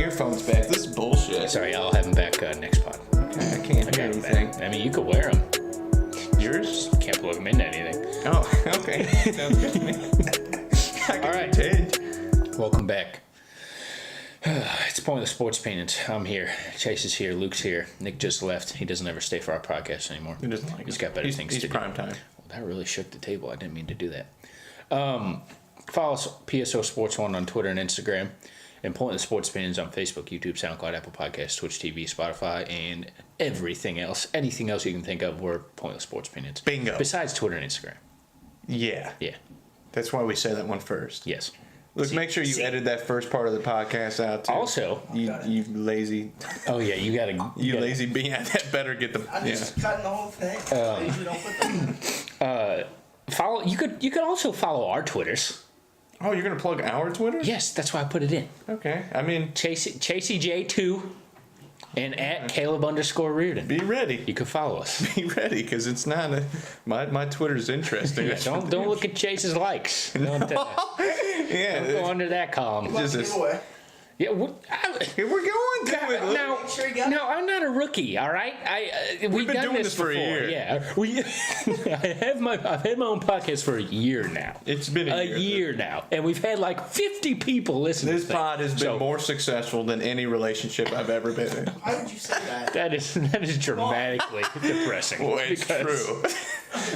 earphones back. This is bullshit. Sorry, I'll have them back next pod. Okay, I can't hear anything. I mean, you could wear them. Yours? Can't plug them into anything. Oh, okay. Sounds good to me. All right. Welcome back. It's Pointless Sports Opinions. I'm here. Chase is here. Luke's here. Nick just left. He doesn't ever stay for our podcast anymore. He doesn't like He's it. got better things to do. He's prime time. Well, that really shook the table. I didn't mean to do that. Follow us, PSO Sports 1 on Twitter and Instagram. And Pointless Sports Opinions on Facebook, YouTube, SoundCloud, Apple Podcasts, Twitch TV, Spotify, and everything else. Anything else you can think of, we're Pointless Sports Opinions. Bingo. Besides Twitter and Instagram. Yeah. Yeah. That's why we say that one first. Yes. Look, make sure you edit that first part of the podcast out, too. Also, you lazy... Oh, yeah, you gotta... You lazy being that better get the... I'm just cutting the whole thing. I usually don't put them. Follow. You could also follow our Twitters. Oh, you're going to plug our Twitter? Yes, that's why I put it in. Okay. I mean... ChaseyJ2 and at Caleb_Reardon. Be ready. You can follow us. Be ready, because it's not a... My Twitter's interesting. Yeah, don't look at Chase's likes. Don't go under that column. What's the giveaway? Yeah, We're going to it. now, Sure you got it? no, I'm not a rookie. All right, we've been done doing this this for a before. year. Yeah, I've had my own podcast for a year now. It's been a year now, and we've had like 50 people listen. This to pod has been more successful than any relationship I've ever been in. Why would you say that? That is dramatically depressing. Well, it's true.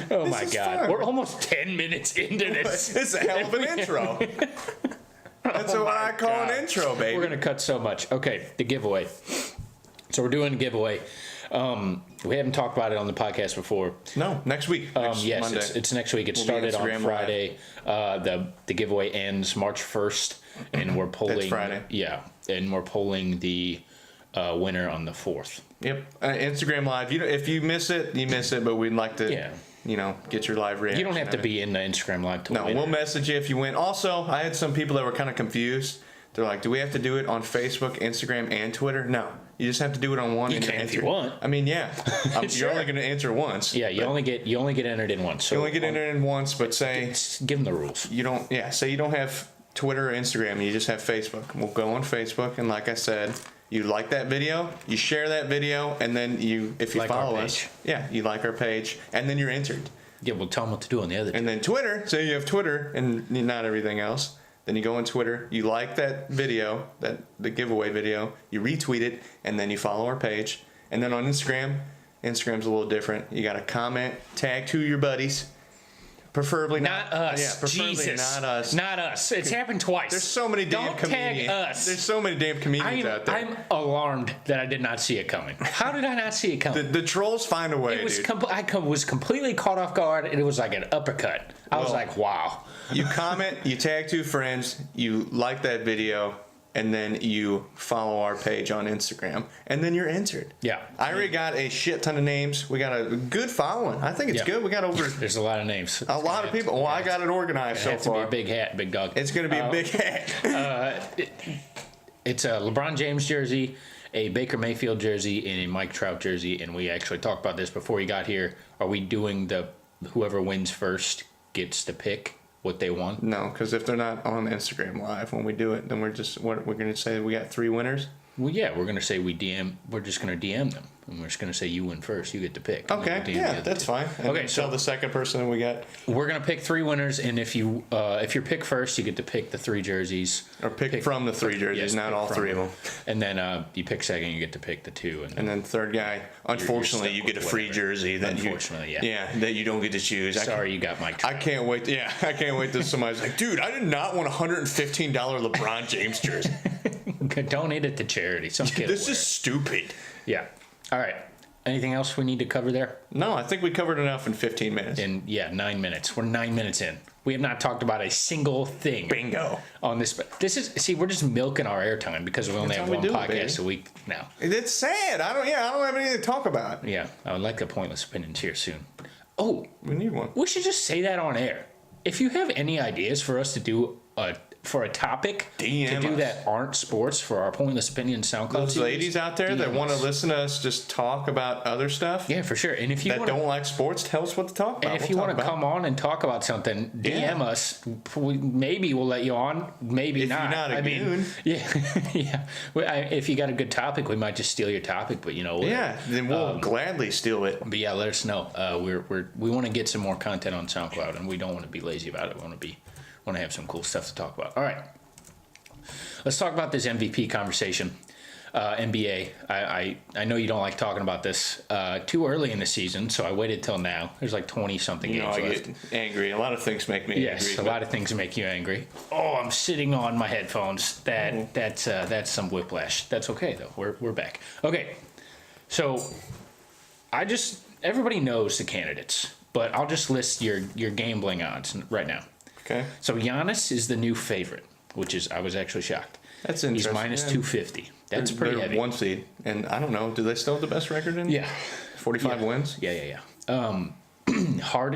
Oh my is God, fun. we're almost 10 minutes into this. It's a hell of an intro. That's what I call an intro, baby. We're gonna cut so much. Okay, the giveaway. So we're doing a giveaway. We haven't talked about it on the podcast before. No, next week. Yes, Monday. It's next week. It We'll started on Instagram Friday. The giveaway ends March 1st, and we're polling. That's Friday. Yeah, and we're polling the winner on the 4th. Yep. Instagram Live. If you miss it, you miss it, but we'd like to, get your live reaction. You don't have to be in the Instagram Live to win. No, we'll message you if you win. Also, I had some people that were kind of confused. They're like, do we have to do it on Facebook, Instagram, and Twitter? No. You just have to do it on one. You can if you want. I mean, yeah. Sure. You're only going to enter once. Yeah, you only get entered in once. So you only get entered in once, but say... Give them the rules. You don't... Yeah, say you don't have Twitter or Instagram. You just have Facebook. We'll go on Facebook, and like I said... You like that video, you share that video, and then if you like follow us, you like our page, and then you're entered. Yeah, we'll tell them what to do on the other. And then Twitter, say you have Twitter and not everything else, then you go on Twitter, you like that video, the giveaway video, you retweet it, and then you follow our page. And then on Instagram's a little different. You got to comment, tag 2 of your buddies. Preferably not us. Yeah, preferably Jesus. not us. Not us. It's happened twice. There's so many damn comedians. Don't tag us. There's so many damn comedians out there. I'm alarmed that I did not see it coming. How did I not see it coming? The trolls find a way, It was dude. I was completely caught off guard, and it was like an uppercut. I was like, wow. You comment, you tag 2 friends, you like that video, and then you follow our page on Instagram, and then you're entered. Yeah. I already got a shit ton of names. We got a good following. I think it's good. We got over There's a lot of names. a lot of people. Well, I got it organized so It has far. to be a big hat, big dog. It's going to be a big hat. It's a LeBron James jersey, a Baker Mayfield jersey, and a Mike Trout jersey. And we actually talked about this before you got here. Are we doing whoever wins first gets to pick what they want? No, because if they're not on Instagram Live when we do it, then we're going to say we got 3 winners. Well, yeah, we're gonna say we're just gonna DM them, and we're just gonna say you win first. You get to pick. Okay, yeah, that's fine. And okay, then so tell the second person we got. We're gonna pick 3 winners, and if you're pick first, you get to pick the 3 jerseys. Or pick from the 3 jerseys, yes, not all 3 of them. And then you pick second, you get to pick the 2. And then third guy, unfortunately, stuck you get a with free whatever. jersey. That Unfortunately, that you don't get to choose. Sorry, you got Mike Trout. I can't wait. I can't wait till somebody's like, dude, I did not want a $115 LeBron James jersey. Donate it to charity. Some kid. This is stupid. Yeah. All right. Anything else we need to cover there? No, I think we covered enough in 15 minutes. In 9 minutes. We're 9 minutes in. We have not talked about a single thing. Bingo. On this, we're just milking our airtime because we only have one podcast a week now. It's sad. I don't have anything to talk about. Yeah, I would like the Pointless Opinions here soon. Oh, we need one. We should just say that on air. If you have any ideas for us to do a for a topic DM to do us. that aren't sports for our Pointless Opinion SoundCloud Those series, ladies out there that DM want to us. listen to us just talk about other stuff Yeah, for sure. And if you that wanna, don't like sports, tell us what to talk about. and if We'll you talk want to about come on and talk about something, DM Yeah. us. Maybe we'll let you on. Maybe If not. you're not a goon. Yeah, yeah. If you got a good topic, we might just steal your topic. But Yeah, then we'll gladly steal it. But yeah, let us know. We want to get some more content on SoundCloud, and we don't want to be lazy about it. We want to have some cool stuff to talk about. All right, let's talk about this MVP conversation. NBA. I know you don't like talking about this too early in the season, so I waited till now. There's like 20 something You know, games I left. get angry. A lot of things make me Yes, angry. a lot of things make you angry. Oh, I'm sitting on my headphones. That's some whiplash. That's okay though. We're back. Okay, so everybody knows the candidates, but I'll just list your gambling odds right now. Okay, So Giannis is the new favorite, I was actually shocked. that's He's interesting. minus Yeah. 250. That's pretty They're heavy. one seed, and I don't know. Do they still have the best record in? Yeah. 45 Yeah. wins. Yeah.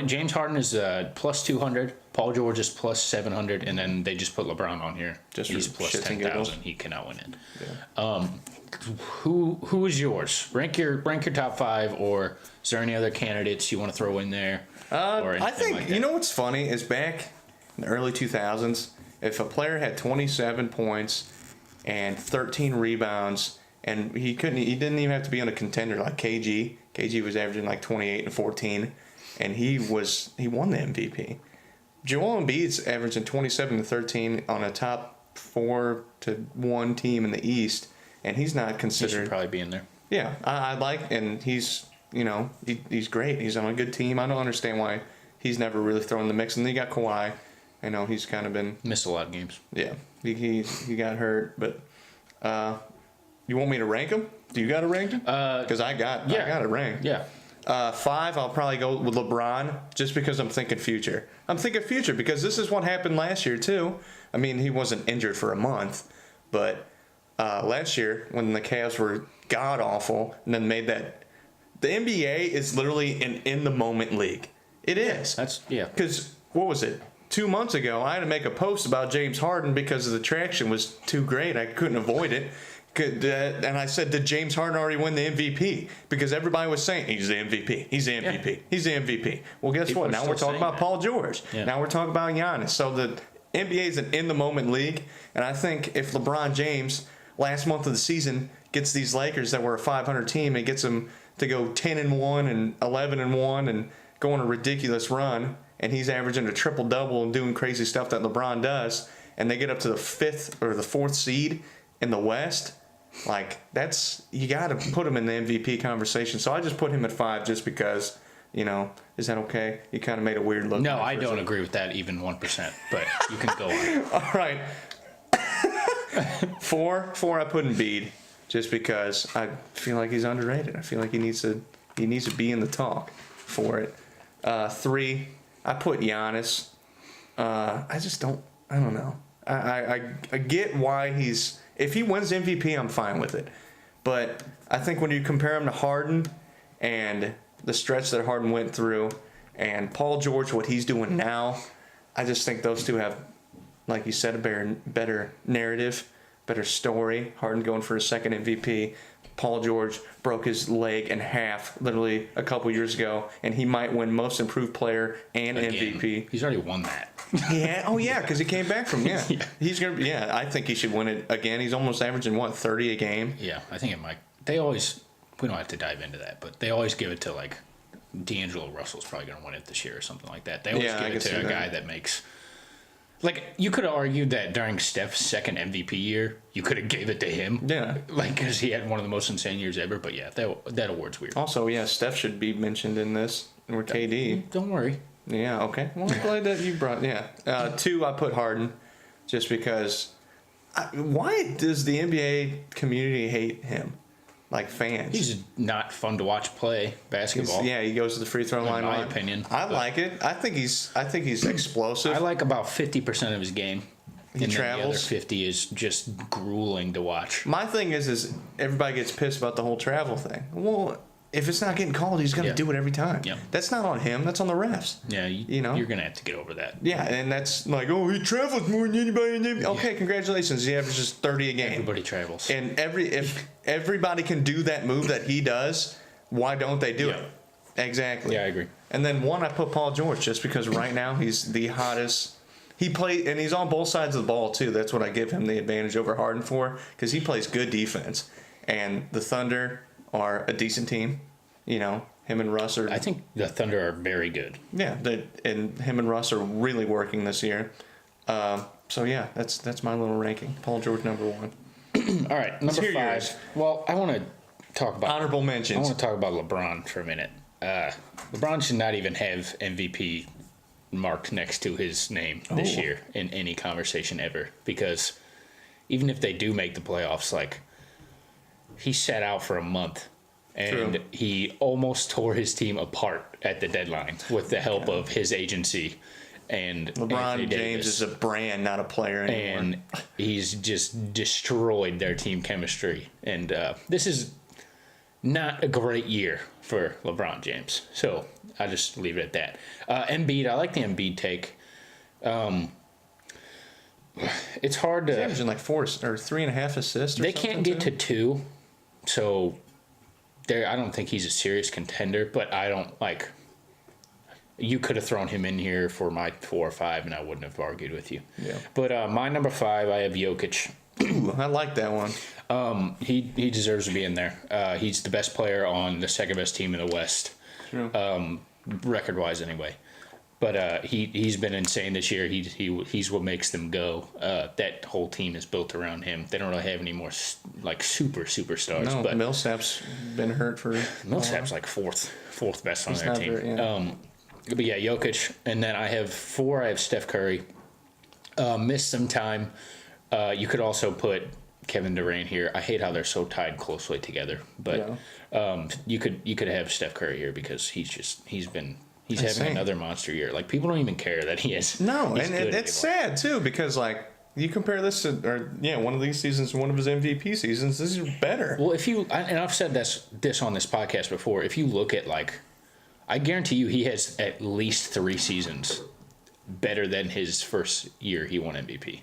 James Harden is plus 200. Paul George is plus 700, and then they just put LeBron on here. Just He's for plus shits and giggles. 10,000. He cannot win it. Yeah. Who is yours? Rank your top five, or is there any other candidates you want to throw in there? Or I anything think like you that? know what's funny is back in the early 2000s, if a player had 27 points and 13 rebounds, and he didn't even have to be on a contender like KG. KG was averaging like 28 and 14, and he won the MVP. Joel Embiid's averaging 27 to 13 on a top 4 to 1 team in the East, and he's not He should considered. probably be in there. Yeah, I like, and he's he's great. He's on a good team. I don't understand why he's never really thrown in the mix. And then you got Kawhi. I know he's kind of been Missed a lot of games. he got hurt, but you want me to rank him? Do you got to rank him? Because I got it ranked. Yeah. 5, I'll probably go with LeBron just because I'm thinking future. I'm thinking future because this is what happened last year too. I mean, he wasn't injured for a month, but last year when the Cavs were god awful and then made that. The NBA is literally an in the moment league. It is. Yeah. Because what was it? 2 months ago, I had to make a post about James Harden because the traction was too great. I couldn't avoid it. And I said, did James Harden already win the MVP? Because everybody was saying, he's the MVP. He's the MVP. Yeah. He's the MVP. Well, guess People what? are Now still we're talking saying about that. Paul George. Yeah. Now we're talking about Giannis. So the NBA is an in-the-moment league. And I think if LeBron James, last month of the season, gets these Lakers that were a 500 team and gets them to go 10-1 and 11-1 and go on a ridiculous run, and he's averaging a triple-double and doing crazy stuff that LeBron does, and they get up to the 5th or the 4th seed in the West, like, you got to put him in the MVP conversation. So I just put him at 5 just because, is that okay? You kind of made a weird look. No, at me I for a don't second. agree with that even 1%, but you can go on. All right. 4, I put Embiid just because I feel like he's underrated. I feel like he needs to be in the talk for it. 3, I put Giannis. I don't know. I get why if he wins MVP, I'm fine with it. But I think when you compare him to Harden and the stretch that Harden went through and Paul George, what he's doing now, I just think those two have, like you said, a better narrative, better story. Harden going for his second MVP. Paul George broke his leg in half literally a couple years ago, and he might win Most Improved Player and Again, MVP. He's already won that. Because he came back from He's gonna. Yeah, I think he should win it again. He's almost averaging 30 a game. Yeah, I think it might. We don't have to dive into that, but they always give it to like D'Angelo Russell's probably going to win it this year or something like that. They always Yeah, I give can it to see a that. guy that makes. Like, you could have argued that during Steph's second MVP year, you could have gave it to him. Yeah. Like, because he had one of the most insane years ever. But yeah, that award's weird. Also, Steph should be mentioned in this. Or KD. Don't worry. Yeah, okay. Well, I'm glad that you brought. 2, I put Harden, just because. Why does the NBA community hate him? Like fans. He's not fun to watch play basketball. He goes to the free throw line. In my opinion. I like it. I think he's explosive. I like about 50% of his game. He and travels. Then the other 50 is just grueling to watch. My thing is everybody gets pissed about the whole travel thing. Well, if it's not getting called, he's going to do it every time. Yep. That's not on him. That's on the refs. Yeah, you know? You're going to have to get over that. Yeah, and that's like, oh, he travels more than anybody in the... Okay, congratulations. He averages 30 a game. Everybody travels. And if everybody can do that move that he does, why don't they do it? Exactly. Yeah, I agree. And then I put Paul George just because right now he's the hottest. He played, and he's on both sides of the ball too. That's what I give him the advantage over Harden for, because he plays good defense. And the Thunder are a decent team. You know, him and Russ are. I think the Thunder are very good. Yeah, and him and Russ are really working this year. So yeah, that's my little ranking. Paul George number 1. All right, number 5. yours. Well, I want to talk about Honorable I mentions. want to talk about LeBron for a minute. LeBron should not even have MVP marked next to his name this year in any conversation ever, because even if they do make the playoffs, like, he sat out for a month and True. he almost tore his team apart at the deadline with the help of his agency and LeBron Anthony James Davis. is a brand, not a player anymore. And he's just destroyed their team chemistry. And this is not a great year for LeBron James. So I'll just leave it at that. Embiid, I like the Embiid take. It's hard He's to... averaging like 4 or 3.5 assists. Or They something can't get too. to 2, so I don't think he's a serious contender, but I don't like... You could have thrown him in here for my 4 or 5, and I wouldn't have argued with you. Yeah. But my number 5, I have Jokic. Ooh, I like that one. He deserves to be in there. He's the best player on the second best team in the West, True. record wise anyway. But he's been insane this year. He's what makes them go. That whole team is built around him. They don't really have any more like superstars. No, but Millsap's been hurt for. Millsap's like fourth best on He's their not team. very- yeah. But yeah, Jokic, and then I have 4. I have Steph Curry. Missed some time. You could also put Kevin Durant here. I hate how they're so tied closely together, but you could have Steph Curry here because he's having Insane. another monster year. Like, people don't even care that he is. No, he's and good it's anymore. sad too, because like you compare this to, one of these seasons, one of his MVP seasons. This is better. Well, and I've said this on this podcast before. If you look at, like, I guarantee you he has at least 3 seasons better than his first year he won MVP.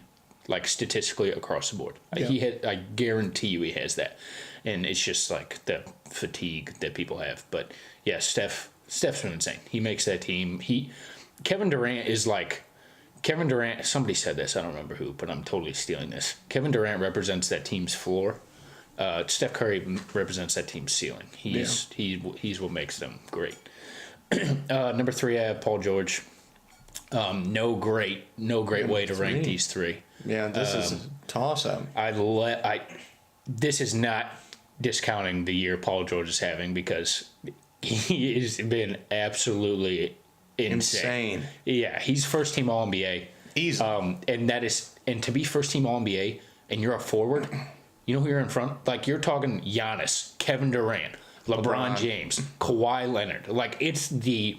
Like, statistically across the board. Yeah. I guarantee you he has that. And it's just like the fatigue that people have. But yeah, Steph's been insane. He makes that team. Kevin Durant, somebody said this, I don't remember who, but I'm totally stealing this. Kevin Durant represents that team's floor. Steph Curry represents that team's ceiling. He's what makes them great. Number 3, I have Paul George. No great way to rank these 3. Yeah, this is a toss-up. This is not discounting the year Paul George is having, because he has been absolutely insane. Yeah, he's first team All NBA. Easy. And to be first team All NBA and you're a forward, you know who you're in front? Like, you're talking Giannis, Kevin Durant, LeBron James, Kawhi Leonard. Like, it's the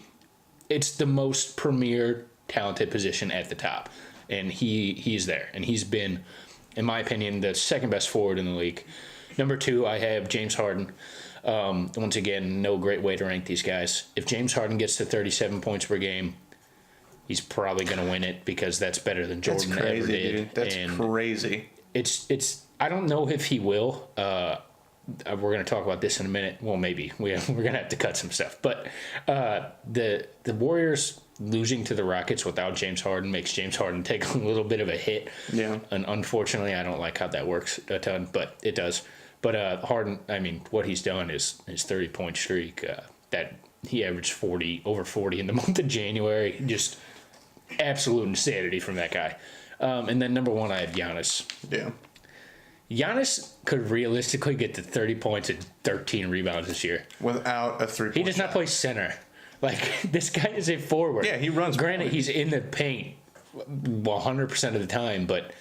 most premier talented position at the top. And he's there. And he's been, in my opinion, the second best forward in the league. Number 2, I have James Harden. Once again, no great way to rank these guys. If James Harden gets to 37 points per game, he's probably going to win it, because that's better than Jordan That's crazy, ever did. dude. That's crazy. It's. I don't know if he will. We're going to talk about this in a minute. Well, maybe we're going to have to cut some stuff. But the Warriors losing to the Rockets without James Harden makes James Harden take a little bit of a hit. Yeah. And unfortunately, I don't like how that works a ton, but it does. But Harden, I mean, what he's done is his 30-point streak. That he averaged over 40 in the month of January. Just absolute insanity from that guy. And then number 1, I have Giannis. Yeah. Giannis could realistically get to 30 points and 13 rebounds this year. Without a 3-point He does not play center. Like, this guy is a forward. Yeah, he runs. Granted, he's in the paint 100% of the time, but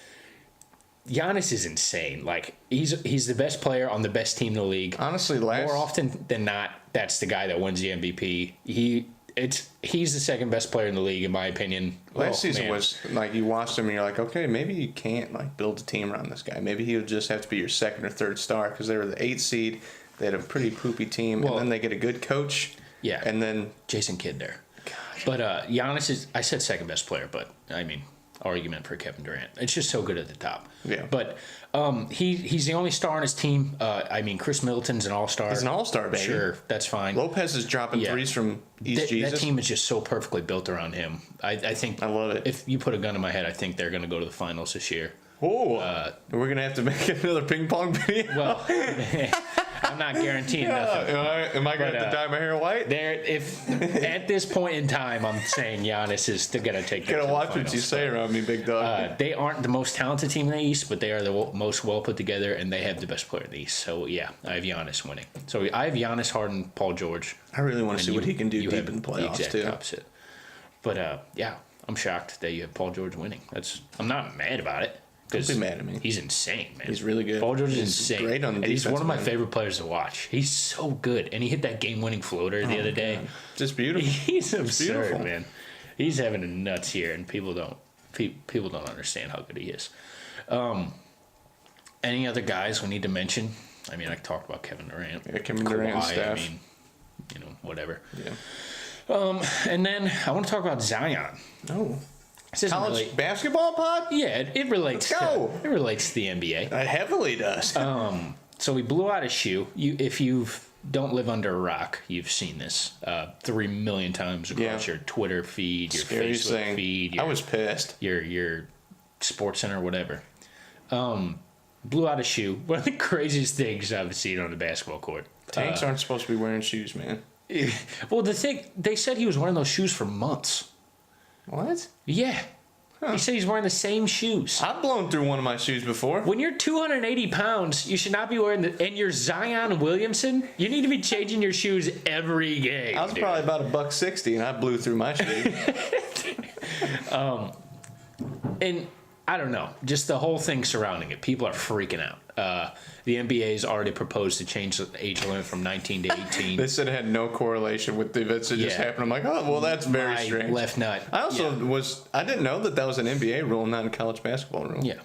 Giannis is insane. Like, he's the best player on the best team in the league. Honestly, More often than not, that's the guy that wins the MVP. He's the second best player in the league, in my opinion. Last season was like, you watched him and you're like, okay, maybe you can't like build a team around this guy. Maybe he would just have to be your second or third star, because they were the 8th seed. They had a pretty poopy team, Well, and then they get a good coach. Yeah. And then Jason Kidd there. But Giannis is, I said second best player, but I mean, argument for Kevin Durant. It's just so good at the top. Yeah. But he's the only star on his team. I mean, Chris Middleton's an all-star. he's an all-star, baby. Sure, that's fine. Lopez is dropping threes from East Jesus. That team is just so perfectly built around him. I think I love it. If you put a gun in my head, I think they're going to go to the finals this year. Oh, we're gonna have to make another ping pong video. Well, I'm not guaranteeing nothing. Am I gonna have to dye my hair white? If at this point in time, I'm saying Giannis is going to take. Gotta watch what you say around me, big dog. They aren't the most talented team in the East, but they are the most well put together, and they have the best player in the East. So yeah, I have Giannis winning. So I have Giannis, Harden, Paul George. I really want to see what he can do You deep have in the the playoffs exact too. opposite. But yeah, I'm shocked that you have Paul George winning. I'm not mad about it. Don't be mad at me. He's insane, man. He's really good. Paul George is He's insane. great on the and he's one of my defensive end. favorite players to watch. He's so good. And he hit that game-winning floater the other day. Just beautiful. He's absurd, beautiful. man. He's having a nuts year, and people don't understand how good he is. Any other guys we need to mention? I mean, I talked about Kevin Durant. Yeah, Kevin Durant and Kawhi, Steph. I mean, whatever. Yeah. And then I want to talk about Zion. Oh. This isn't College really- basketball pod? Yeah, it relates. Let's go. It relates to the NBA. It heavily does. So he blew out his shoe. If you don't live under a rock, you've seen this 3 million times across your Twitter feed, your Scariest Facebook thing. feed. I was pissed. Your Sports Center, whatever. Blew out his shoe. One of the craziest things I've seen on the basketball court. Tanks aren't supposed to be wearing shoes, man. Well, they said he was wearing those shoes for months. What? Yeah. He said he's wearing the same shoes. I've blown through one of my shoes before. When you're 280 pounds, you should not be wearing and you're Zion Williamson, you need to be changing your shoes every game. I was dude. probably about $1.60 and I blew through my shoe. And I don't know, just the whole thing surrounding it. People are freaking out. The NBA's already proposed to change the age limit from 19 to 18. They said it had no correlation with the events that just Yeah. happened. I'm like, oh, well, that's very My strange. left nut. I also I didn't know that was an NBA rule, not a college basketball rule. Yeah.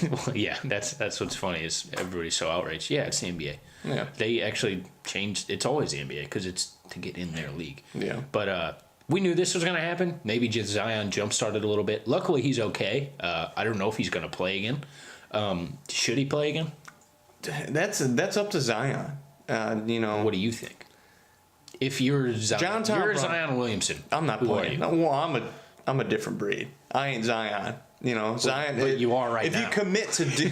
Well, yeah, that's what's funny is everybody's so outraged. Yeah, it's the NBA. Yeah. They actually changed. It's always the NBA because it's to get in their league. Yeah. But we knew this was going to happen. Maybe just Zion jump started a little bit. Luckily, he's okay. I don't know if he's going to play again. Should he play again? That's up to Zion. What do you think? If you're Zion, Tom you're Bron- Zion Williamson. I'm not Who are playing. you? Well, I'm a different breed. I ain't Zion. Zion. but you are right if now. you commit to do,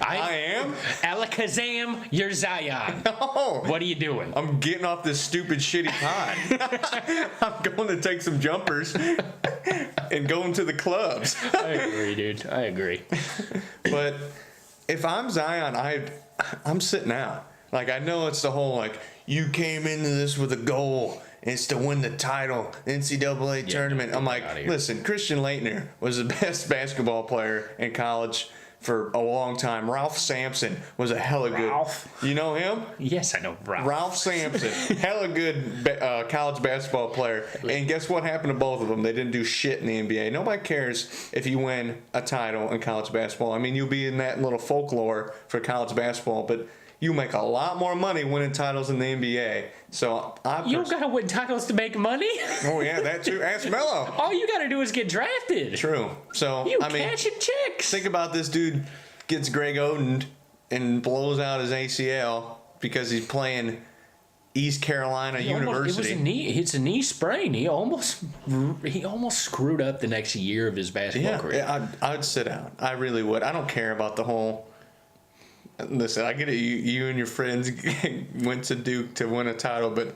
I am. Alakazam, you're Zion. Oh, What are you doing? I'm getting off this stupid shitty pod. I'm going to take some jumpers and going to the clubs. I agree, dude. I agree. But if I'm Zion, I'm sitting out. Like, I know it's the whole, like, you came into this with a goal. It's to win the title, NCAA tournament. get I'm like, outta here. listen, Christian Laettner was the best basketball player in college for a long time. Ralph Sampson was a hella Ralph? good. You know him? Yes, I know Ralph. Ralph Sampson, hella good college basketball player. And guess what happened to both of them? They didn't do shit in the NBA. Nobody cares if you win a title in college basketball. I mean, you'll be in that little folklore for college basketball, but you make a lot more money winning titles in the NBA. So You don't gotta win titles to make money. oh yeah, that too. Ask Melo. All you gotta do is get drafted. True. So You I mean, cashing checks. think about this dude gets Greg Oden and blows out his ACL because he's playing East Carolina University. It's a knee sprain. He almost screwed up the next year of his basketball career. Yeah, I'd sit out. I really would. I don't care about the whole. Listen, I get it. You and your friends went to Duke to win a title, but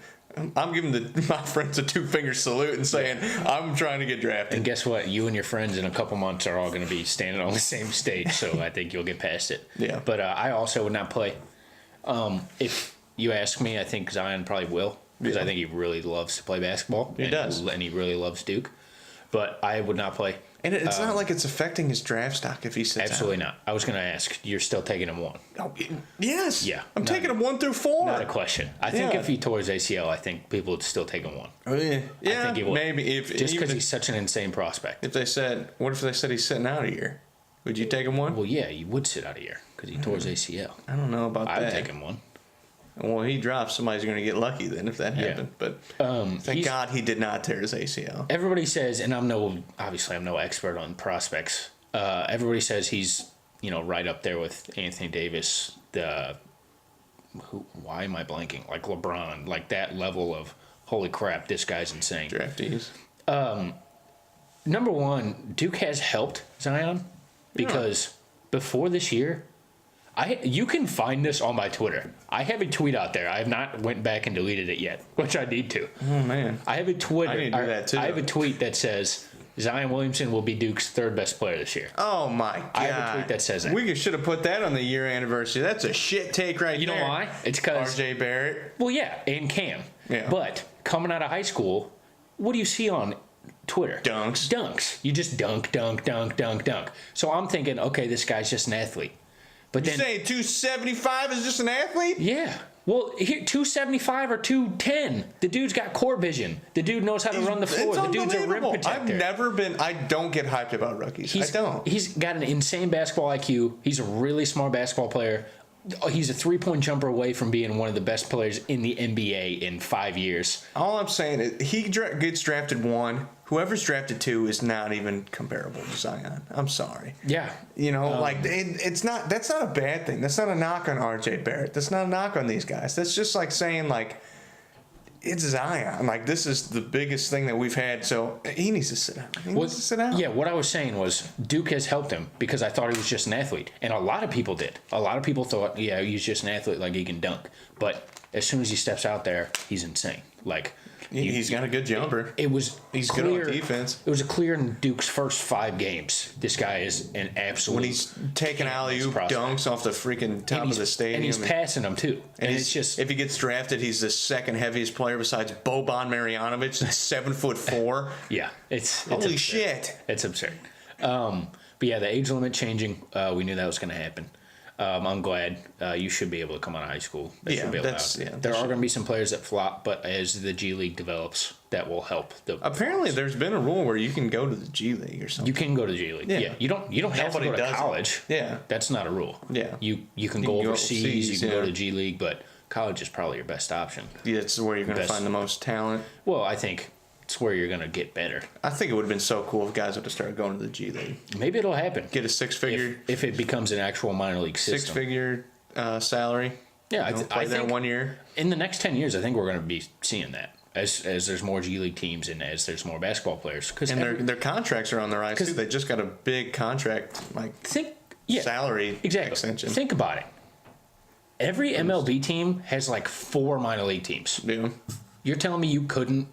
I'm giving my friends a 2-finger salute and saying I'm trying to get drafted. And guess what? You and your friends in a couple months are all going to be standing on the same stage, so I think you'll get past it. Yeah. But I also would not play. If you ask me, I think Zion probably will because I think he really loves to play basketball. He does. And he really loves Duke. But I would not play. And it's not like it's affecting his draft stock if he sits Absolutely out. not. I was going to ask, you're still taking him 1. Oh, yes. Yeah. I'm taking him 1 through 4. Not a question. I think Yeah. if he tore his ACL, I think people would still take him 1. Oh, yeah. Yeah, think he would. maybe. Just because he's such an insane prospect. If they said, what if they said he's sitting out a year? Would you take him 1? Well, yeah, he would sit out a year because he tore his ACL. I don't know about I would that. take him 1. Well, he drops, somebody's going to get lucky then if that happened. But thank God he did not tear his ACL. Everybody says, and obviously I'm no expert on prospects. Everybody says he's, right up there with Anthony Davis. Why am I blanking? Like LeBron, like that level of holy crap, this guy's insane. Draftees. Number one, Duke has helped Zion because before this year, you can find this on my Twitter. I have a tweet out there. I have not went back and deleted it yet, which I need to. Oh man, I have a Twitter. I need to do that too. I have a tweet that says Zion Williamson will be Duke's third best player this year. Oh my God! I have a tweet that says that. We should have put that on the year anniversary. That's a shit take right there. You know why? It's because R.J. Barrett. Well, yeah, and Cam. Yeah. But coming out of high school, what do you see on Twitter? Dunks. You just dunk. So I'm thinking, okay, this guy's just an athlete. But You saying 275 is just an athlete? Yeah. Well, here 275 or 210. The dude's got court vision. The dude knows how to run the floor. It's The dude's a rim unbelievable. protector. I don't get hyped about rookies. I don't. He's got an insane basketball IQ. He's a really smart basketball player. He's a three-point jumper away from being one of the best players in the NBA in 5 years. All I'm saying is he gets drafted 1. Whoever's drafted 2 is not even comparable to Zion. I'm sorry. Yeah. It's not. That's not a bad thing. That's not a knock on R.J. Barrett. That's not a knock on these guys. That's just like saying it's Zion. Like this is the biggest thing that we've had. So he needs to sit down. Yeah, what I was saying was Duke has helped him because I thought he was just an athlete. And a lot of people did. A lot of people thought, yeah, he's just an athlete, like he can dunk. But as soon as he steps out there, he's insane. He's got a good jumper. He's good on defense. It was clear in Duke's first 5 games. This guy is an absolute. When he's taking alley-oop dunks off the freaking top of the stadium. And he's passing them too. And it's just. If he gets drafted, he's the second heaviest player besides Boban Marjanovic, 7'4". Yeah, it's holy absurd. shit. It's absurd. But yeah, the age limit changing. We knew that was going to happen. I'm glad you should be able to come out of high school. There are going to be some players that flop, but as the G League develops, that will help. Apparently, there's been a rule where you can go to the G League or something. You can go to the G League. Yeah. You don't have to go to college. Yeah. That's not a rule. Yeah. You can go overseas. You can go to the G League, but college is probably your best option. Yeah, it's where you're going to find the most talent. Well, I think it's where you're going to get better. I think it would have been so cool if guys would have started going to the G League. Maybe it'll happen. Get a 6-figure. If it becomes an actual minor league system. 6-figure salary. Yeah, I think 1 year. In the next 10 years, I think we're going to be seeing that as there's more G League teams and as there's more basketball players. And their contracts are on the rise too. They just got a big contract salary extension. Think about it. Every MLB team has 4 minor league teams. Yeah. You're telling me you could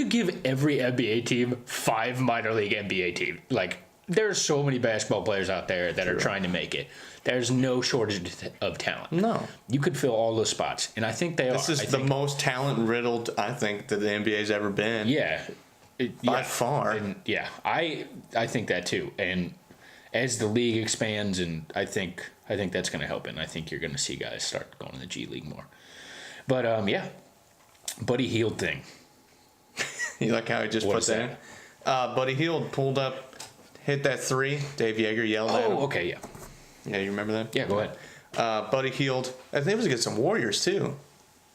give every NBA team 5 minor league NBA teams. There's so many basketball players out there that are trying to make it. There's no shortage of talent. No. You could fill all those spots, and I think they are. This is the most talent-riddled, I think, that the NBA's ever been. Yeah. By far. And yeah, I think that too. And as the league expands, and I think that's going to help, and I think you're going to see guys start going to the G League more. But, yeah. Buddy Hield thing. You like how he just put that in? Buddy Hield pulled up, hit that 3. Dave Yeager yelled at him. Oh, okay, yeah. Yeah, you remember that? Yeah, go ahead. Buddy Hield, I think it was against some Warriors too.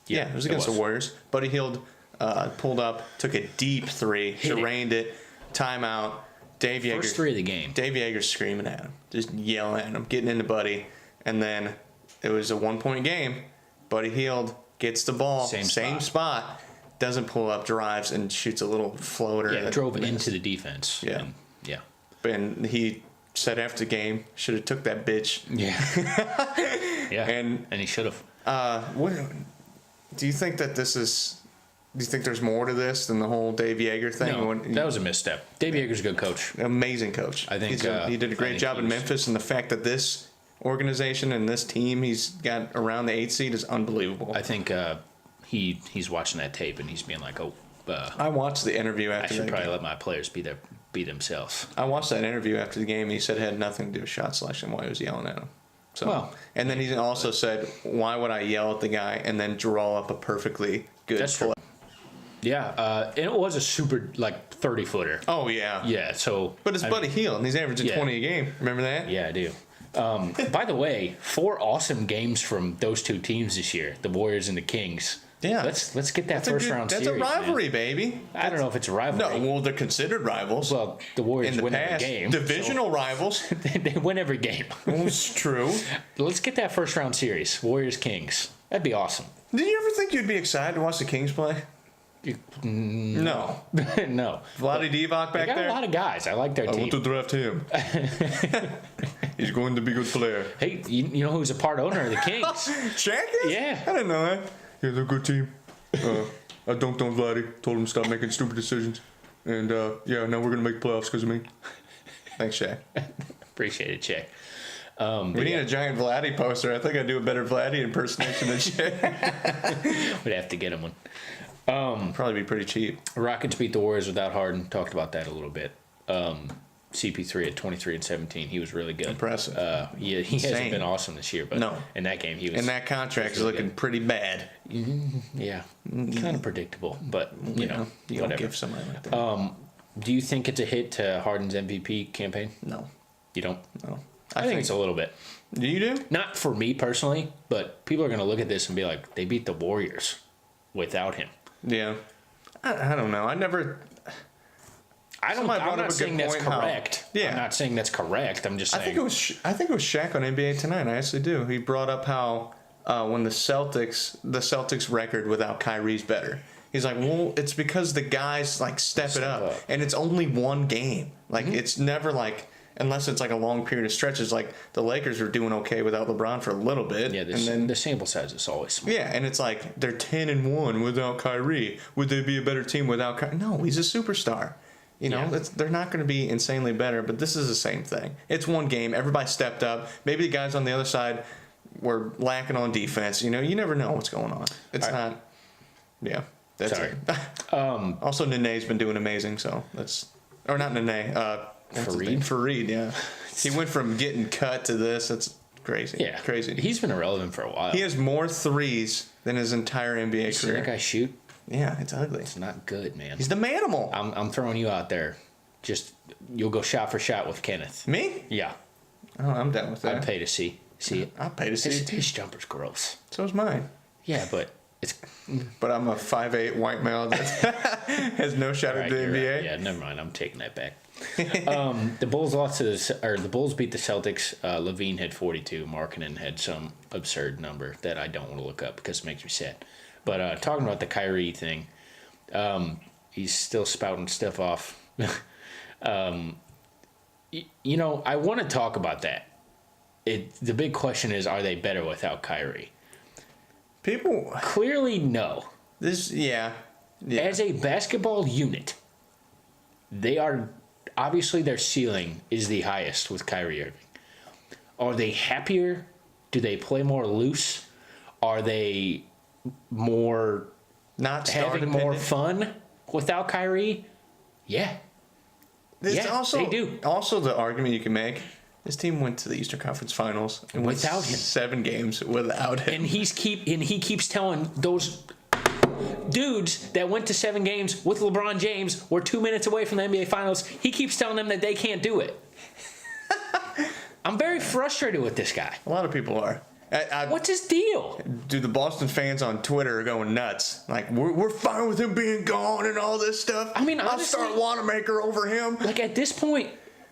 Yeah, it was against the Warriors. Buddy Hield pulled up, took a deep 3, rained it, timeout. Dave Yeager. First 3 of the game. Dave Yeager's screaming at him, just yelling at him, getting into Buddy. And then it was a 1-point game. Buddy Hield gets the ball, same spot. Doesn't pull up, drives, and shoots a little floater. Yeah, drove into the defense. Yeah. And he said after the game, should have took that bitch. Yeah. Yeah. And he should have. What do you think that this is? Do you think there's more to this than the whole Dave Yeager thing? No, that was a misstep. Dave Yeager's a good coach. Amazing coach. I think he did a great job in Memphis, and the fact that this organization and this team he's got around the 8th seed is unbelievable. I think he's watching that tape and he's being like, I watched the interview after. I should probably let my players be themselves. I watched that interview after the game. He said it had nothing to do with shot selection while he was yelling at him. So, and then he also said, "Why would I yell at the guy and then draw up a perfectly good play?" Yeah, and it was a super 30-footer. Oh yeah. Yeah. So, but it's Buddy Hield, and he's averaging 20 a game. Remember that? Yeah, I do. By the way, 4 awesome games from those two teams this year, the Warriors and the Kings. Yeah. Let's get that first round series. That's a rivalry, man. baby. I don't know if it's a rivalry. No, well, they're considered rivals. Well, the Warriors in the win past, every game. divisional rivals. They win every game. Well, it's true. Let's get that first round series, Warriors Kings. That'd be awesome. Did you ever think you'd be excited to watch the Kings play? No. No. Vlade Divac back They got there? a lot of guys. I like their I team. want to draft him. He's going to be a good player. Hey, you know who's a part owner of the Kings? Shaq is? Yeah. I didn't know that. Yeah, they're a good team. I dunked on Vladdy. Told him to stop making stupid decisions. And, yeah, now we're going to make playoffs because of me. Thanks, Shaq. Appreciate it, Check. We need a giant Vladdy poster. I think I do a better Vladdy impersonation than Shaq. We'd have to get him one. Probably be pretty cheap. Rockets beat the Warriors without Harden. Talked about that a little bit. CP3 at 23 and 17. He was really good. Impressive. Yeah, he hasn't been awesome this year, but No. in that game he was. And that contract is really looking good. pretty bad. Yeah, kind of predictable, but you know, you don't whatever. give somebody like that. Do you think it's a hit to Harden's MVP campaign? No. You don't? No. I think it's a little bit. Do you do? Not for me personally, but people are going to look at this and be like, they beat the Warriors without him. Yeah. I don't know. I never. I'm brought up not a good saying that's point how- correct. Yeah. I'm not saying that's correct. I'm just saying. I think it was Shaq on NBA Tonight. I actually do. He brought up how when the Celtics record without Kyrie's better. He's like, well, it's because the guys like step it up, and it's only one game. Like it's never like unless it's like a long period of stretches. Like the Lakers were doing okay without LeBron for a little bit, Yeah, and then the sample size is always small. yeah, and it's like they're 10-1 without Kyrie. Would they be a better team without Kyrie? No, he's a superstar. You know, Yeah. they're not going to be insanely better, but this is the same thing. It's one game. Everybody stepped up. Maybe the guys on the other side were lacking on defense. You know, you never know what's going on. It's not. Yeah, that's Sorry. it. Also, Nene's been doing amazing. So that's or not Nene. What's his name? Fareed. Yeah, he went from getting cut to this. That's crazy. Yeah, crazy. He's been irrelevant for a while. He has more threes than his entire NBA See career. that guy shoot? Yeah, it's ugly. It's not good, man. He's the manimal. I'm throwing you out there. Just you'll go shot for shot with Kenneth. Me? Yeah, Oh, I'm down with that. I'd pay to see it. I'll pay to see it too. His jumper's gross. So is mine. Yeah, but it's But I'm a 5'8" white male that has no shot at the you're NBA. right. Yeah, never mind. I'm taking that back. The Bulls lost to the Bulls beat the Celtics. Levine had 42. Markkanen had some absurd number that I don't want to look up because it makes me sad. But talking about the Kyrie thing, he's still spouting stuff off. You know, I want to talk about that. The big question is, are they better without Kyrie? People, Clearly, no. yeah. As a basketball unit, they are obviously their ceiling is the highest with Kyrie Irving. Are they happier? Do they play more loose? Are they more Not star having more dependent. fun without Kyrie? Yeah. There's Yeah, also, they do. Also, the argument you can make: this team went to the Eastern Conference Finals and went Without him. 7 games without him. And he keeps telling those dudes that went to 7 games with LeBron James were 2 minutes away from the NBA Finals. He keeps telling them that they can't do it. I'm very frustrated with this guy. A lot of people are. What's his deal? Dude, the Boston fans on Twitter are going nuts. Like, we're fine with him being gone and all this stuff. I mean, I'll honestly- start Wanamaker over him. Like, at this point,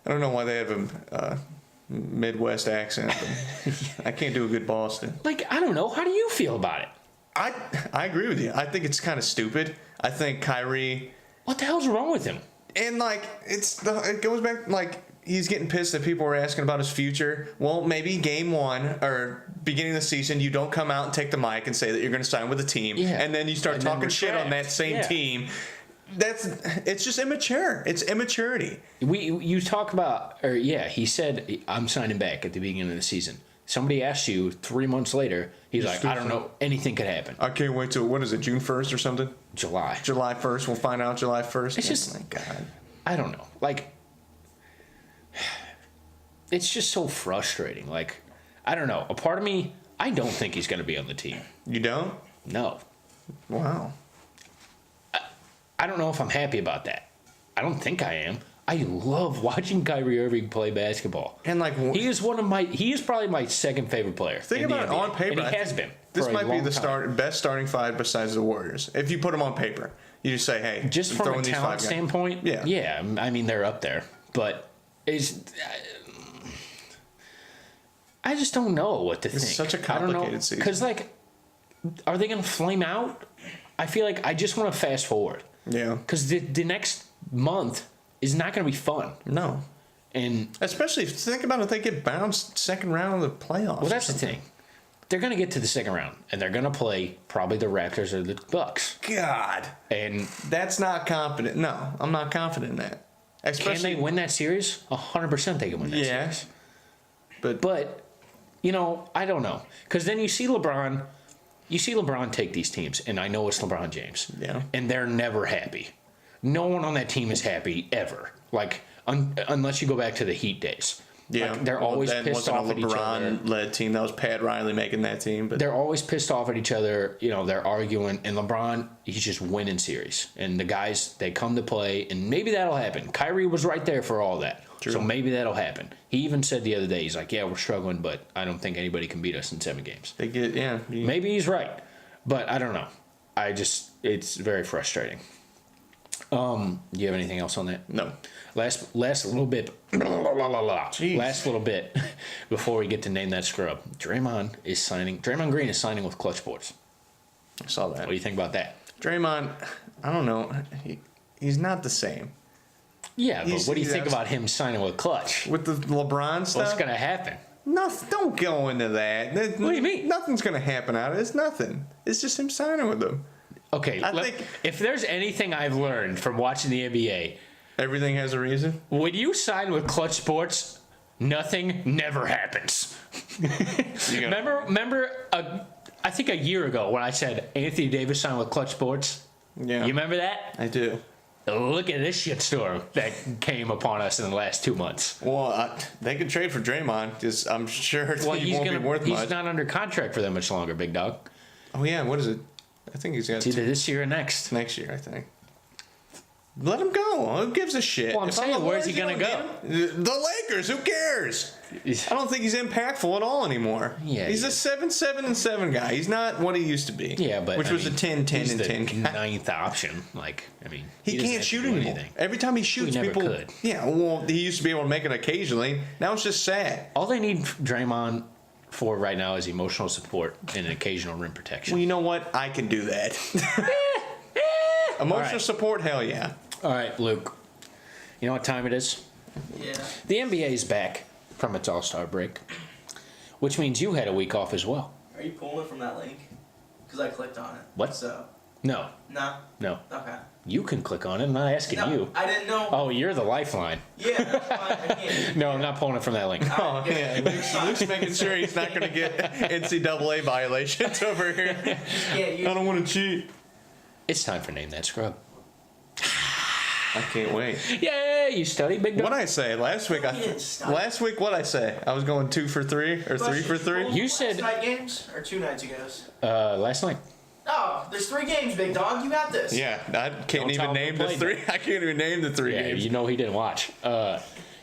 I don't know why they have a Midwest accent. But I can't do a good Boston. like, I don't know. How do you feel about it? I agree with you. I think it's kind of stupid. I think Kyrie What the hell's wrong with him? and like it goes back like he's getting pissed that people are asking about his future. Well, maybe game 1 or beginning of the season, you don't come out and take the mic and say that you're going to sign with the team, Yeah. and then you start And then talking shit on that retract. same Yeah. team. It's just immature. It's immaturity. You talk about, or yeah, he said, I'm signing back at the beginning of the season. Somebody asks you 3 months later, he's like, I don't know, anything could happen. I can't wait till what is it, June 1st or something? July. July 1st. We'll find out July 1st. It's just- my God. I don't know. Like, it's just so frustrating. Like, I don't know. A part of me, I don't think he's going to be on the team. You don't? No. Wow. I don't know if I'm happy about that. I don't think I am. I love watching Kyrie Irving play basketball. And like He is probably my second favorite player. think in about the it NBA. on paper. And he has been. This for a might be long the time. best starting five besides the Warriors. If you put them on paper, you just say, hey, Just throw from a in these talent five guys. standpoint, Yeah. I mean, they're up there. But I just don't know what to think. such a complicated season. Because, like, are they going to flame out? I feel like I just want to fast forward. Yeah. Because the next month is not going to be fun. No. And, Especially if think about it, if they get bounced second round of the playoffs. well, that's the thing. They're going to get to the second round, and they're going to play probably the Raptors or the Bucks. God. And That's not confident. No, I'm not confident in that. can Especially, they win that series? 100% they can win that Yeah. series. But But, I don't know. Because then you see LeBron take these teams, and I know it's LeBron James. Yeah. And they're never happy. No one on that team is happy, ever. Like, unless you go back to the Heat days. yeah, Like, they're well, always that pissed wasn't off a at each other. LeBron-led team. That was Pat Riley making that team. But They're always pissed off at each other. They're arguing. And LeBron, he's just winning series. And the guys, they come to play. And maybe that'll happen. Kyrie was right there for all that. True. So maybe that'll happen. He even said the other day, he's like, yeah, we're struggling, but I don't think anybody can beat us in 7 games. they get Maybe he's right. But I don't know. It's very frustrating. Do you have anything else on that? no. Last little bit. Jeez. Last little bit before we get to name that scrub. Draymond Green is signing with Clutch Sports. I saw that. What do you think about that? Draymond, I don't know. He's not the same Yeah, but what do you he's think about him signing with Clutch? with the LeBron stuff. What's going to happen? Nothing. Don't go into that. What do you mean? Nothing's gonna happen out of it. It's nothing. It's just him signing with them. Okay, I think- if there's anything I've learned from watching the NBA, Everything has a reason. when you sign with Clutch Sports, nothing never happens. Remember, I think a year ago when I said Anthony Davis signed with Clutch Sports? Yeah. You remember that? I do. Look at this shitstorm that came upon us in the last 2 months. Well, they could trade for Draymond because I'm sure he won't be worth he's much. not under contract for that much longer, big dog. Oh yeah, what is it? I think he's got It's either this year or next. next year. I think. Let him go. Who gives a shit? Well, I'm If saying, the where's he Warriors, gonna you don't need him. The Lakers. Who cares? I don't think he's impactful at all anymore. Yeah, he's he a is. 7-7-7 guy. He's not what he used to be. Yeah, but which was a 10-10-10 he's the guy. ninth option. Like, I mean, He doesn't can't have to shoot do anymore. anything. Every time he shoots, never people. could. Yeah, well, he used to be able to make it occasionally. Now it's just sad. All they need Draymond for right now is emotional support and an occasional rim protection. Well, you know what? I can do that. Emotional All right. support, hell yeah. All right, Luke. You know what time it is? Yeah. The NBA is back from its All-Star break, which means you had a week off as well. Are you pulling it from that link? Because I clicked on it. What? So, No, no. no. Okay. You can click on it. I'm not asking No, you. I didn't know. Oh, you're the lifeline. Yeah, that's fine. I can't. No, I'm not pulling it from that link. Oh, yeah. Luke's making sure he's not going to get NCAA violations over here. Yeah, you. I don't want to cheat. It's time for Name That Scrub. I can't wait. Yay! You study, big dog? What'd I say? Last week, what'd I say? I was going 2 for 3 or 3 for 3? You said- Last night games or 2 nights ago? Last night. Oh, there's 3 games, big dog. You got this. Yeah, I can't Don't tell even him name who the played 3. I can't even name the 3 Yeah, games. you know he didn't watch.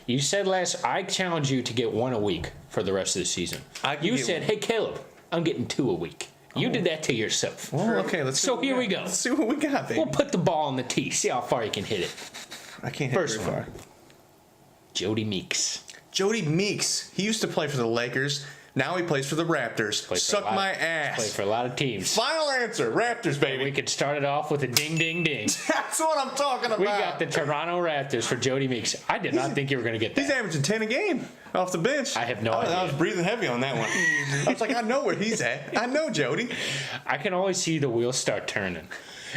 You said I challenged you to get 1 a week for the rest of the season. I can You get said, one. hey, Caleb, I'm getting 2 a week. You did that to yourself. Well, okay, let's see So what here we got. go. Let's see what we got, baby. We'll put the ball on the tee. See how far you can hit it. I can't hit First very one. far. Jody Meeks. Jody Meeks. He used to play for the Lakers. Now he plays for the Raptors. Played for Suck a lot- my Played ass. for a lot of teams. Final answer. Raptors, baby. We could start it off with a ding, ding, ding. That's what I'm talking about. We got the Toronto Raptors for Jody Meeks. I did not think you were going to get He's that. averaging 10 a game off the bench. I have no I idea. was breathing heavy on that one. I was like, I know where he's at. I know Jody. I can always see the wheels start turning.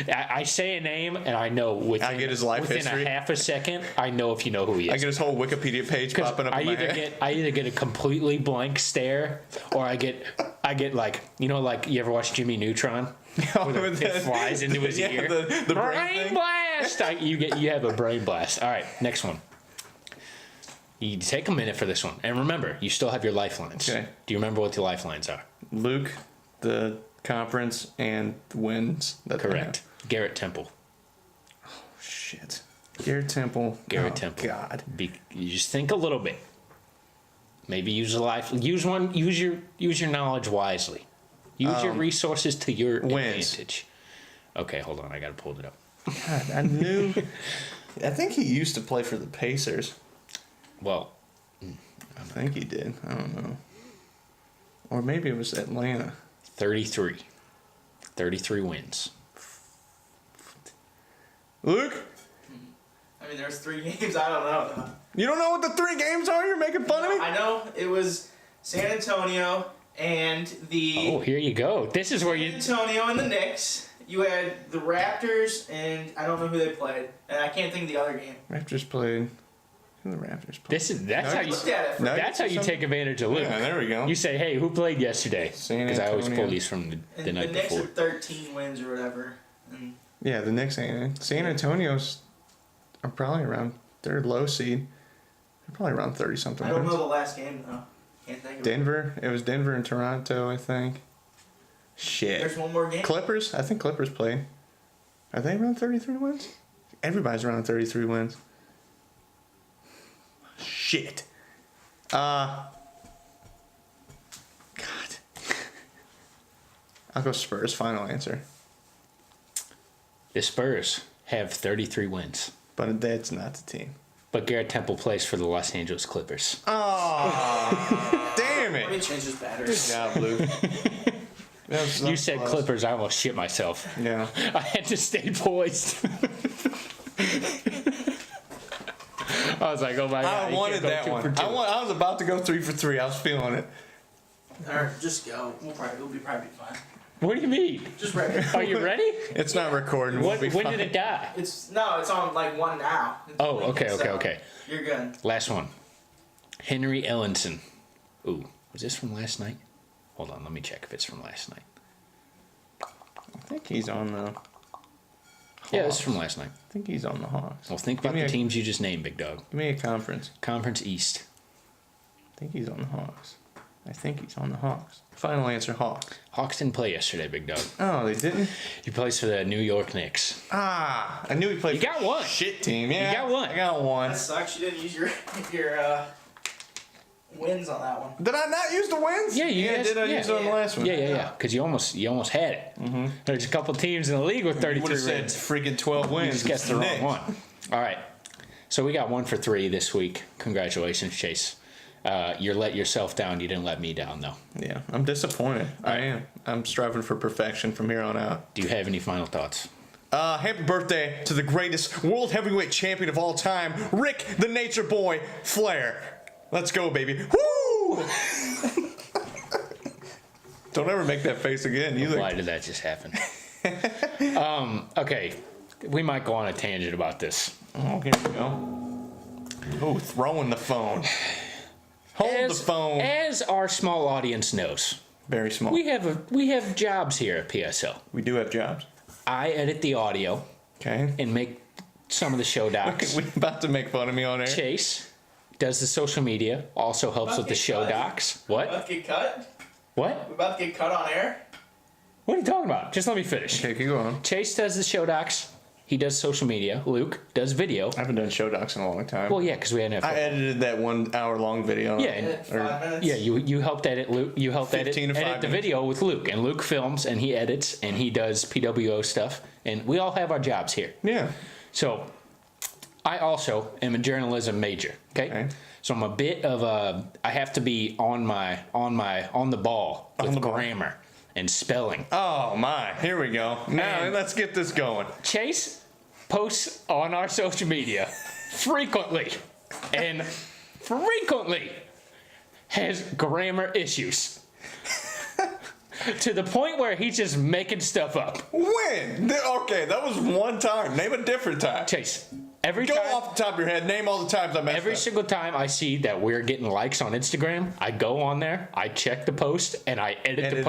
I say a name and I know I get his life within history. a half a second, I know if you know who he is. I get his whole Wikipedia page 'Cause popping up I in my either head. get a completely blank stare, or I get like like you ever watch Jimmy Neutron? Where it flies into his ear. The brain Brain thing. blast! You have a brain blast. All right, next one. You take a minute for this one, and remember, you still have your lifelines. Okay. Do you remember what the lifelines are? Luke, the conference, and the wins. That they Correct. Garrett Temple. have. Shit. Garrett Temple. Garrett Temple. God. You just think a little bit. Maybe use use your knowledge wisely. Use your resources to your advantage. Okay, hold on. I gotta pull it up. God, I knew. I think he used to play for the Pacers. Well, I think he did. I don't know. Or maybe it was Atlanta. 33. 33 wins. Luke? I mean, there's 3 games. I don't know. You don't know what the 3 games are? You're making fun of me? I know it was San Antonio and the Oh, here you go. This is where you. San Antonio and the Knicks. You had the Raptors, and I don't know who they played, and I can't think of the other game. Raptors played. Who the Raptors played? That's how you. Looked at it. No. That's how you take advantage of Luke. Yeah, there we go. You say, "Hey, who played yesterday?" San Because I always Antonio. pull these from the And night the Knicks before. are 13 wins or whatever. And Yeah, the Knicks. San Antonio's are probably around third low seed. They're probably around 30 something. I don't know the last game though. Can't think of it. Denver. It was Denver and Toronto, I think. Shit. There's one more game. Clippers. I think Clippers played. Are they around 33 wins? Everybody's around 33 wins. Shit. God. I'll go Spurs. Final answer. The Spurs have 33 wins, But that's not the team. but Garrett Temple plays for the Los Angeles Clippers. Oh, damn Let me it. change this battery. Good job, Luke. You said Clippers, I almost shit myself. Yeah. I had to stay poised. I was like, oh my god. I you wanted can't go that 2 for one. 2. I was about to go 3 for 3. I was feeling it. Alright, just go. It'll probably be fine. What do you mean? Just ready. Are you ready? It's not recording. We'll When be fine. did it die? It's on like 1 now. It's Oh, blinking, okay. so You're good. Last one. Henry Ellenson. Ooh, was this from last night? Hold on, let me check if it's from last night. I think he's on the. Yeah, this is from last night. I think he's on the Hawks. Well, think Give about me the a- teams you just named, big dog. Give me a conference. Conference East. I think he's on the Hawks. I think he's on the Hawks. Final answer, Hawks. Hawks didn't play yesterday, big dog. Oh, they didn't? He plays for the New York Knicks. Ah, I knew he played You for got a one. shit team. Yeah, got one. I got one. That sucks. You didn't use your wins on that one. Did I not use the wins? Yeah, you guys, did I use it on the last one? Yeah. Because you almost had it. Mm-hmm. There's a couple teams in the league with You 33 would have said wins. freaking 12 You wins. just guessed the It's wrong Knicks. one. All right. So we got 1 for 3 this week. Congratulations, Chase. You let yourself down. You didn't let me down, though. Yeah, I'm disappointed. I am. I'm striving for perfection from here on out. Do you have any final thoughts? Happy birthday to the greatest world heavyweight champion of all time, Rick the Nature Boy Flair. Let's go, baby. Woo! Don't ever make that face again. You Why did that just happen? Okay. We might go on a tangent about this. Oh, here we go. Oh, throwing the phone. Hold the phone. As our small audience knows, Very small. we have jobs here at PSL. We do have jobs. I edit the audio Okay. and make some of the show docs. We're about to make fun of me on air. Chase does the social media, also helps with the show docs. We What? about to get cut? What? We about to get cut on air? What are you talking about? Just let me finish. Okay, keep going. Chase does the show docs. He does social media. Luke does video. I haven't done show docs in a long time. Well, yeah, because we hadn't had I edited that 1 hour long video. Yeah, and- In 5 minutes? Yeah, you helped edit Luke. You helped edit 15 to 5 the minutes. video with Luke, and Luke films and he edits and he does PWO stuff, and we all have our jobs here. Yeah. So, I also am a journalism major. Okay, so I'm a bit of a. I have to be on the ball with On the ball. grammar and spelling. Oh my, here we go. Now And- let's get this going. Chase posts on our social media frequently has grammar issues to the point where he's just making stuff up. When? Okay, that was one time. Name a different time. Chase, every Go time, off the top of your head. Name all the times I messed every up. single time I see that we're getting likes on Instagram, I go on there, I check the post, and I edit the Edit it.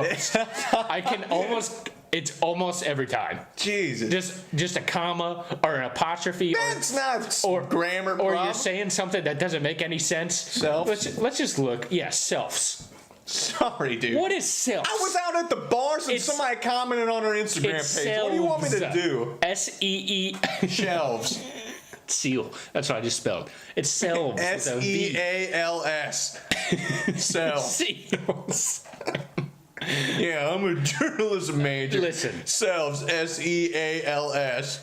post. It's almost every time. Jesus. Just a comma or an apostrophe That's not or grammar or problem. you're saying something that doesn't make any sense. Self. Let's just look. Yeah, selves. Sorry, dude. What is selves? I was out at the bars and It's- somebody commented on our Instagram It's page. What do you want me to selves. do? SEE. Shelves. Seal. That's what I just spelled. It's Selves. Seals. Selves. Seals. Yeah, I'm a journalism major. Listen. Selves. Seals.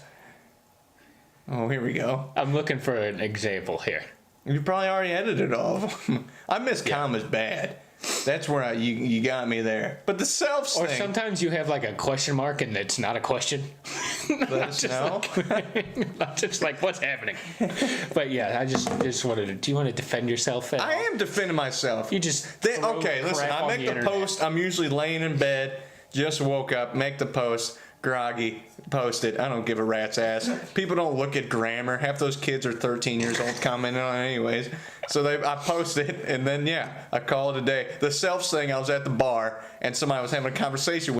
Oh, here we go. I'm looking for an example here. You probably already edited all of them. I miss commas bad. That's where you got me there. But the selves Or thing. sometimes you have like a question mark and it's not a question. Let us know. Not just like what's happening. But yeah, I just wanted to. Do you want to defend yourself? I am defending myself. You just Okay, listen. I make the post. I'm usually laying in bed. Just woke up. Make the post. Groggy. Post it. I don't give a rat's ass. People don't look at grammar. Half those kids are 13 years old commenting on it anyways. So I post it, and then I call it a day. The self thing. I was at the bar and somebody was having a conversation with